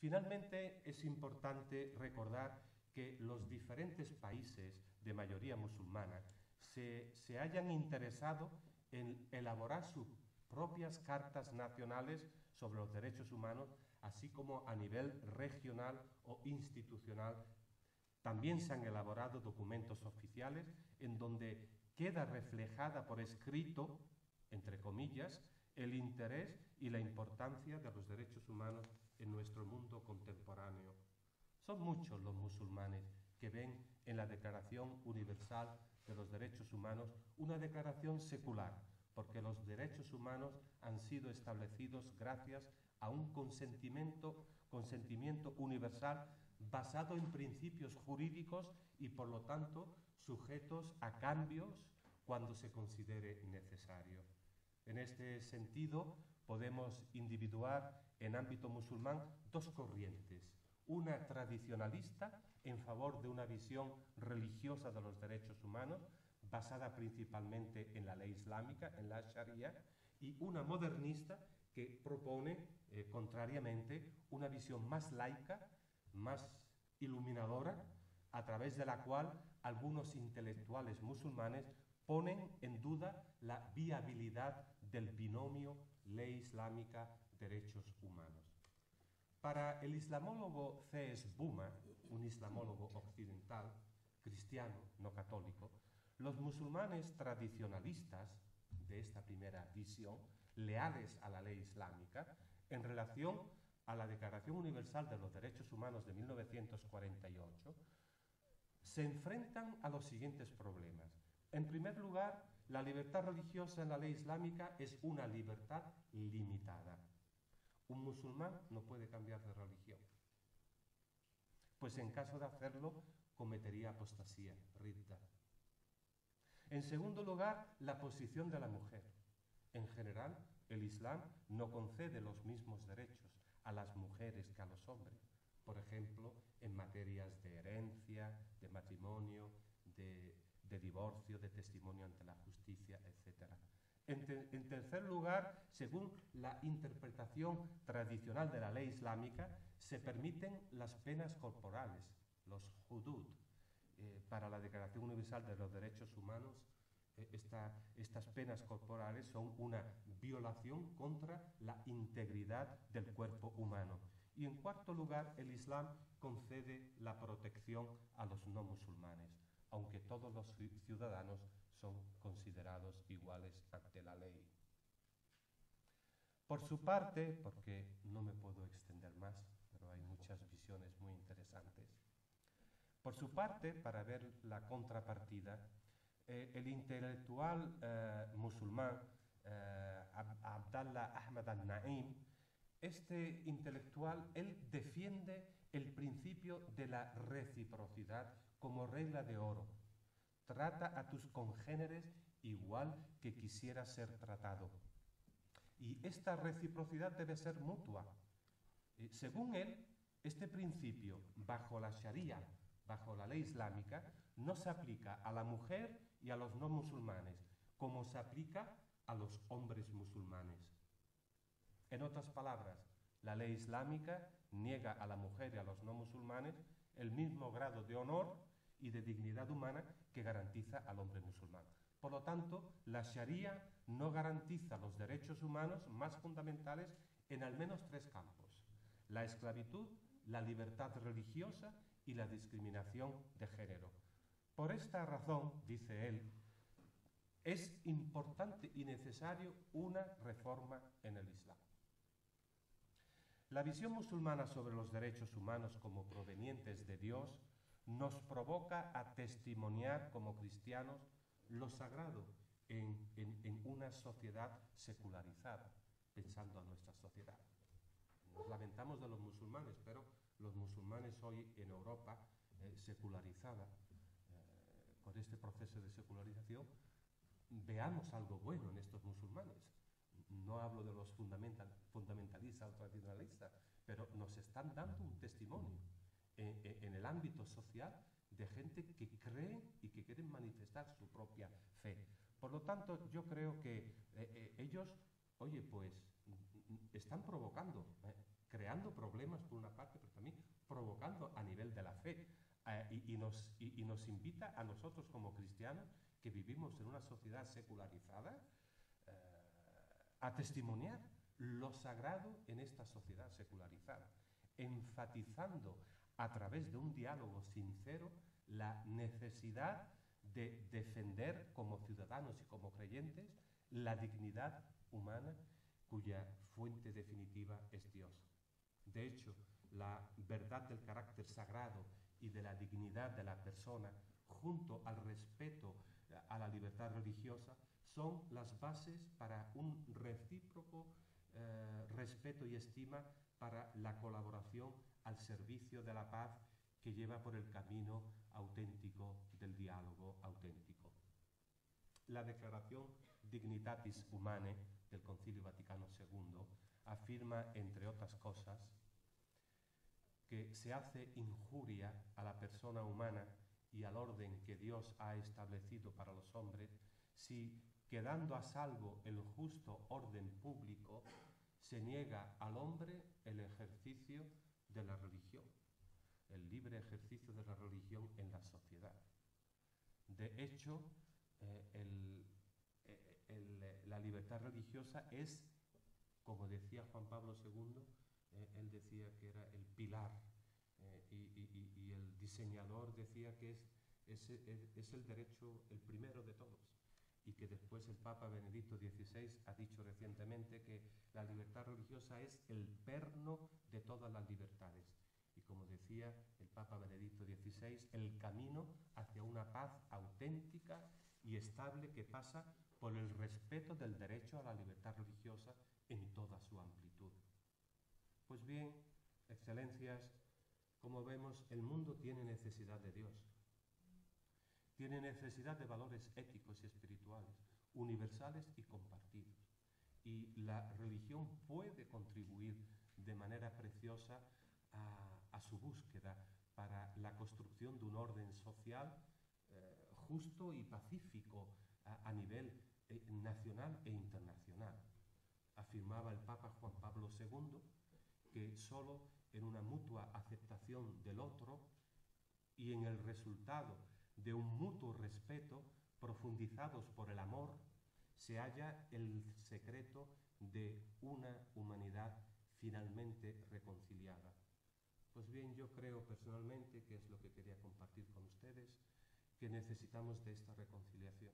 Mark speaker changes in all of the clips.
Speaker 1: Finalmente, es importante recordar que los diferentes países de mayoría musulmana se hayan interesado en elaborar sus propias cartas nacionales sobre los derechos humanos, así como a nivel regional o institucional. También se han elaborado documentos oficiales en donde queda reflejada por escrito, entre comillas, el interés y la importancia de los derechos humanos en nuestro mundo contemporáneo. Son muchos los musulmanes que ven en la Declaración Universal de los Derechos Humanos una declaración secular, porque los derechos humanos han sido establecidos gracias a un consentimiento universal basado en principios jurídicos y, por lo tanto, sujetos a cambios cuando se considere necesario. En este sentido, podemos individuar en ámbito musulmán dos corrientes: una tradicionalista en favor de una visión religiosa de los derechos humanos, basada principalmente en la ley islámica, en la Sharia, y una modernista que propone, contrariamente, una visión más laica, más iluminadora, a través de la cual algunos intelectuales musulmanes ponen en duda la viabilidad del binomio ley islámica-derechos humanos. Para el islamólogo C.S. Boomer, un islamólogo occidental, cristiano, no católico, los musulmanes tradicionalistas de esta primera visión, leales a la ley islámica, en relación a la Declaración Universal de los Derechos Humanos de 1948, se enfrentan a los siguientes problemas. En primer lugar, la libertad religiosa en la ley islámica es una libertad limitada. Un musulmán no puede cambiar de religión, pues en caso de hacerlo cometería apostasía, ridda. En segundo lugar, la posición de la mujer. En general, el Islam no concede los mismos derechos a las mujeres que a los hombres, por ejemplo, en materias de herencia, de matrimonio, de divorcio, de testimonio ante la justicia, etc. En tercer lugar, según la interpretación tradicional de la ley islámica, se permiten las penas corporales, los hudud. Para la Declaración Universal de los Derechos Humanos, estas penas corporales son una violación contra la integridad del cuerpo humano. Y en cuarto lugar, el Islam concede la protección a los no musulmanes, aunque todos los ciudadanos son considerados iguales ante la ley. Por su parte, porque no me puedo extender más, pero hay muchas visiones muy interesantes, por su parte, para ver la contrapartida, el intelectual musulmán Abdallah Ahmad al-Na'im, este intelectual, él defiende el principio de la reciprocidad como regla de oro. Trata a tus congéneres igual que quisiera ser tratado. Y esta reciprocidad debe ser mutua. Según él, este principio, bajo la Sharia, bajo la ley islámica, no se aplica a la mujer y a los no musulmanes, como se aplica a los hombres musulmanes. En otras palabras, la ley islámica niega a la mujer y a los no musulmanes el mismo grado de honor y de dignidad humana que garantiza al hombre musulmán. Por lo tanto, la Sharia no garantiza los derechos humanos más fundamentales en al menos tres campos: la esclavitud, la libertad religiosa y la discriminación de género. Por esta razón, dice él, es importante y necesario una reforma en el Islam. La visión musulmana sobre los derechos humanos como provenientes de Dios nos provoca a testimoniar como cristianos lo sagrado en una sociedad secularizada, pensando a nuestra sociedad. Nos lamentamos de los musulmanes, pero los musulmanes hoy en Europa, secularizada, con este proceso de secularización, veamos algo bueno en estos musulmanes. No hablo de los fundamentalistas o tradicionalistas, pero nos están dando un testimonio en el ámbito social de gente que cree y que quieren manifestar su propia fe. Por lo tanto, yo creo que ellos, oye, pues están provocando creando problemas por una parte, pero también provocando a nivel de la fe. Y nos invita a nosotros como cristianos, que vivimos en una sociedad secularizada, a testimoniar lo sagrado en esta sociedad secularizada, enfatizando a través de un diálogo sincero la necesidad de defender como ciudadanos y como creyentes la dignidad humana, cuya fuente definitiva es Dios. De hecho, la verdad del carácter sagrado y de la dignidad de la persona, junto al respeto a la libertad religiosa, son las bases para un recíproco respeto y estima para la colaboración al servicio de la paz que lleva por el camino auténtico del diálogo auténtico. La Declaración Dignitatis Humanae del Concilio Vaticano II afirma, entre otras cosas, que se hace injuria a la persona humana y al orden que Dios ha establecido para los hombres si, quedando a salvo el justo orden público, se niega al hombre el ejercicio de la religión, el libre ejercicio de la religión en la sociedad. De hecho, la libertad religiosa es, como decía Juan Pablo II, él decía que era el pilar, y el diseñador decía que es el derecho, el primero de todos, y que después el Papa Benedicto XVI ha dicho recientemente que la libertad religiosa es el perno de todas las libertades. Y como decía el Papa Benedicto XVI, el camino hacia una paz auténtica y estable que pasa por el respeto del derecho a la libertad religiosa en toda su amplitud. Pues bien, excelencias, como vemos, el mundo tiene necesidad de Dios. Tiene necesidad de valores éticos y espirituales, universales y compartidos. Y la religión puede contribuir de manera preciosa a su búsqueda para la construcción de un orden social justo y pacífico a nivel nacional e internacional. Afirmaba el Papa Juan Pablo II que solo en una mutua aceptación del otro y en el resultado de un mutuo respeto profundizados por el amor se halla el secreto de una humanidad finalmente reconciliada. Pues bien, yo creo personalmente, que es lo que quería compartir con ustedes, que necesitamos de esta reconciliación,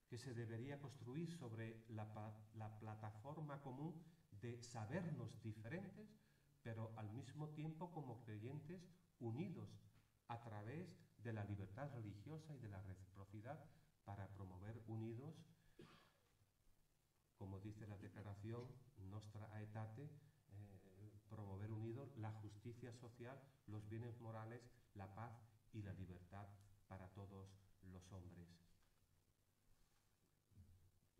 Speaker 1: que se debería construir sobre la plataforma común de sabernos diferentes, pero al mismo tiempo como creyentes unidos a través de la libertad religiosa y de la reciprocidad, para promover unidos, como dice la declaración Nostra Aetate, promover unidos la justicia social, los bienes morales, la paz y la libertad para todos los hombres.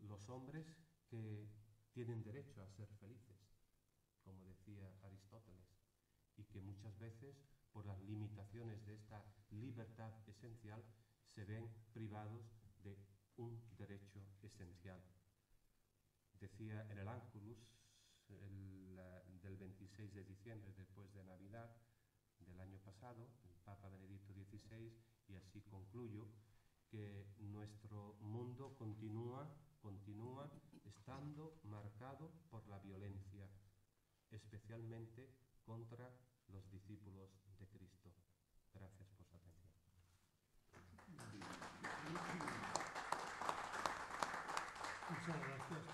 Speaker 1: Los hombres que tienen derecho a ser felices, como decía Aristóteles, y que muchas veces, por las limitaciones de esta libertad esencial, se ven privados de un derecho esencial. Decía en el Ángelus del 26 de diciembre, después de Navidad del año pasado, el Papa Benedicto XVI, y así concluyo, que nuestro mundo continúa estando marcado por la violencia, especialmente contra los discípulos de Cristo. Gracias por su atención.
Speaker 2: Muchas gracias.